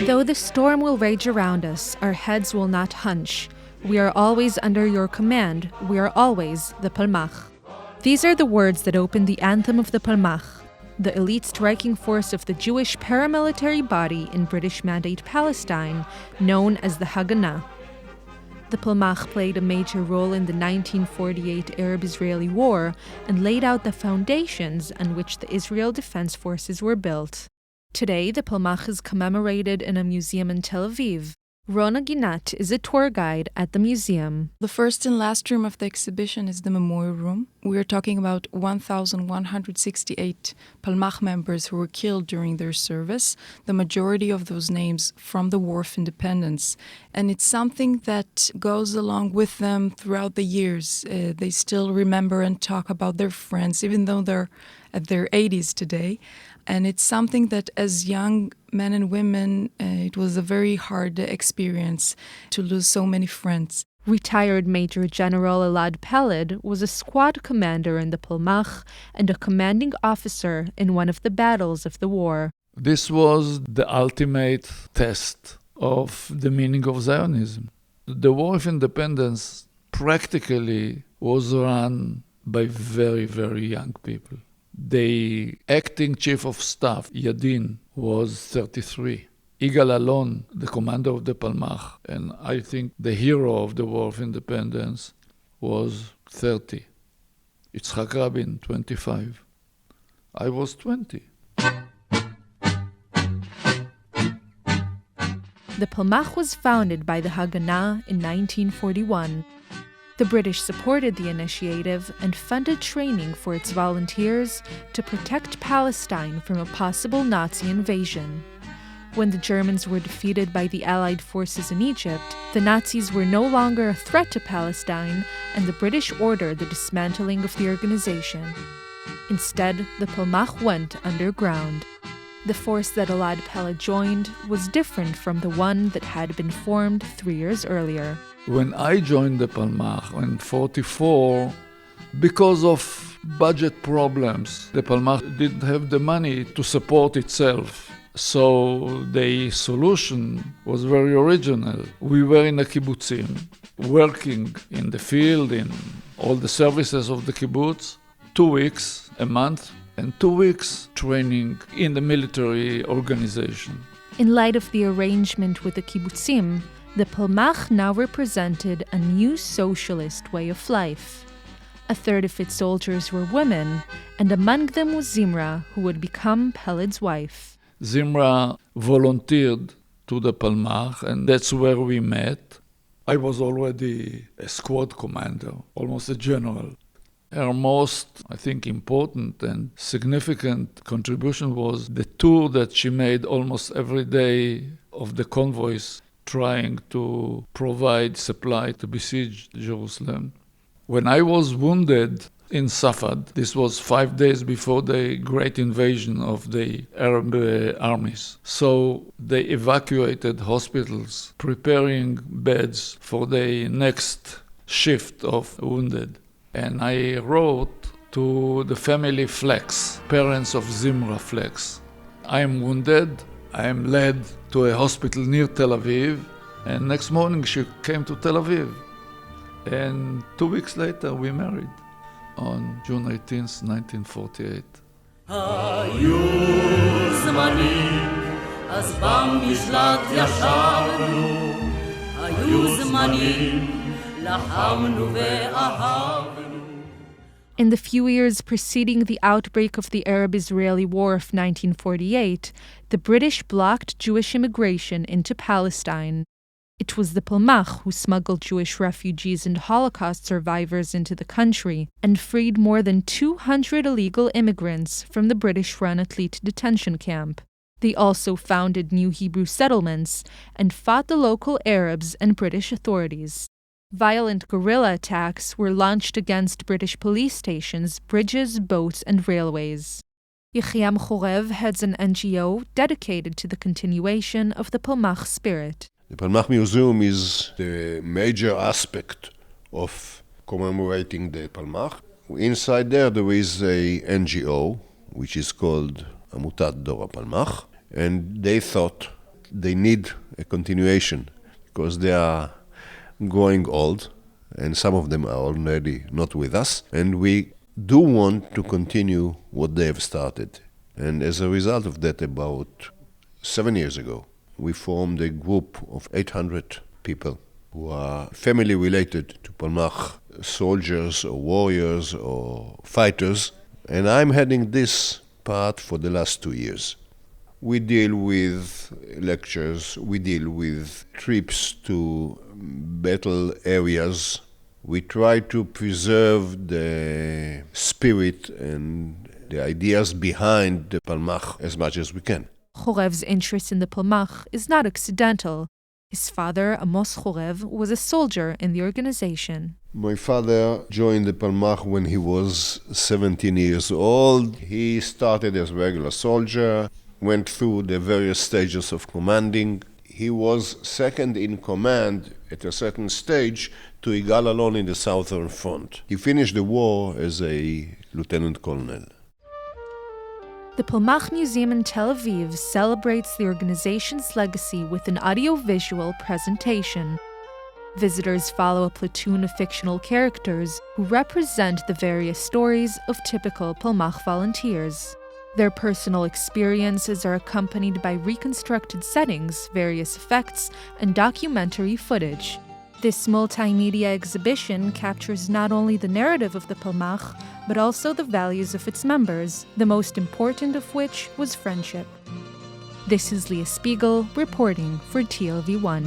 Though the storm will rage around us, our heads will not hunch. We are always under your command. We are always the Palmach. These are the words that open the anthem of the Palmach, the elite striking force of the Jewish paramilitary body in British Mandate Palestine, known as the Haganah. The Palmach played a major role in the 1948 Arab-Israeli War and laid out the foundations on which the Israel Defense Forces were built. Today, the Palmach is commemorated in a museum in Tel Aviv. Rona Ginat is a tour guide at the museum. The first and last room of the exhibition is the memorial room. We are talking about 1,168 Palmach members who were killed during their service, the majority of those names from the War of Independence. And it's something that goes along with them throughout the years. They still remember and talk about their friends, even though they're at their 80s today. And it's something that as young men and women, it was a very hard experience to lose so many friends. Retired Major General Elad Peled was a squad commander in the Palmach and a commanding officer in one of the battles of the war. This was the ultimate test of the meaning of Zionism. The War of Independence practically was run by very, very young people. The acting chief of staff, Yadin, was 33. Igal Alon, the commander of the Palmach, and I think the hero of the War of Independence, was 30. Yitzhak Rabin, 25. I was 20. The Palmach was founded by the Haganah in 1941. The British supported the initiative and funded training for its volunteers to protect Palestine from a possible Nazi invasion. When the Germans were defeated by the Allied forces in Egypt, the Nazis were no longer a threat to Palestine, and the British ordered the dismantling of the organization. Instead, the Palmach went underground. The force that Elad Peled joined was different from the one that had been formed 3 years earlier. When I joined the Palmach in 1944, because of budget problems, the Palmach didn't have the money to support itself. So the solution was very original. We were in a kibbutzim, working in the field, in all the services of the kibbutz, 2 weeks a month, and 2 weeks training in the military organization. In light of the arrangement with the kibbutzim, the Palmach now represented a new socialist way of life. A third of its soldiers were women, and among them was Zimra, who would become Peled's wife. Zimra volunteered to the Palmach, and that's where we met. I was already a squad commander, almost a general. Her most, I think, important and significant contribution was the tour that she made almost every day of the convoys, trying to provide supply to besieged Jerusalem. When I was wounded in Safad, this was 5 days before the great invasion of the Arab armies. So they evacuated hospitals, preparing beds for the next shift of wounded. And I wrote to the family Flex, parents of Zimra Flex. I am wounded. I am led to a hospital near Tel Aviv. And next morning she came to Tel Aviv. And 2 weeks later we married on June 18th, 1948. היו זמנים, אז במשלט ישבנו. היו זמנים, לחמנו ואהבנו. In the few years preceding the outbreak of the Arab-Israeli War of 1948, the British blocked Jewish immigration into Palestine. It was the Palmach who smuggled Jewish refugees and Holocaust survivors into the country and freed more than 200 illegal immigrants from the British-run Atlit detention camp. They also founded new Hebrew settlements and fought the local Arabs and British authorities. Violent guerrilla attacks were launched against British police stations, bridges, boats, and railways. Yechiam Chorev heads an NGO dedicated to the continuation of the Palmach spirit. The Palmach Museum is the major aspect of commemorating the Palmach. Inside there is a NGO which is called Amutat Dora Palmach, and they thought they need a continuation because they are growing old, and some of them are already not with us, and we do want to continue what they have started. And as a result of that, about 7 years ago, we formed a group of 800 people who are family related to Palmach, soldiers or warriors or fighters, and I'm heading this part for the last 2 years. We deal with lectures, we deal with trips to battle areas. We try to preserve the spirit and the ideas behind the Palmach as much as we can. Chorev's interest in the Palmach is not accidental. His father, Amos Chorev, was a soldier in the organization. My father joined the Palmach when he was 17 years old. He started as a regular soldier, went through the various stages of commanding. He was second in command at a certain stage to Igal Alon in the Southern Front. He finished the war as a lieutenant colonel. The Palmach Museum in Tel Aviv celebrates the organization's legacy with an audiovisual presentation. Visitors follow a platoon of fictional characters who represent the various stories of typical Palmach volunteers. Their personal experiences are accompanied by reconstructed settings, various effects, and documentary footage. This multimedia exhibition captures not only the narrative of the Palmach, but also the values of its members, the most important of which was friendship. This is Leah Spiegel reporting for TLV1.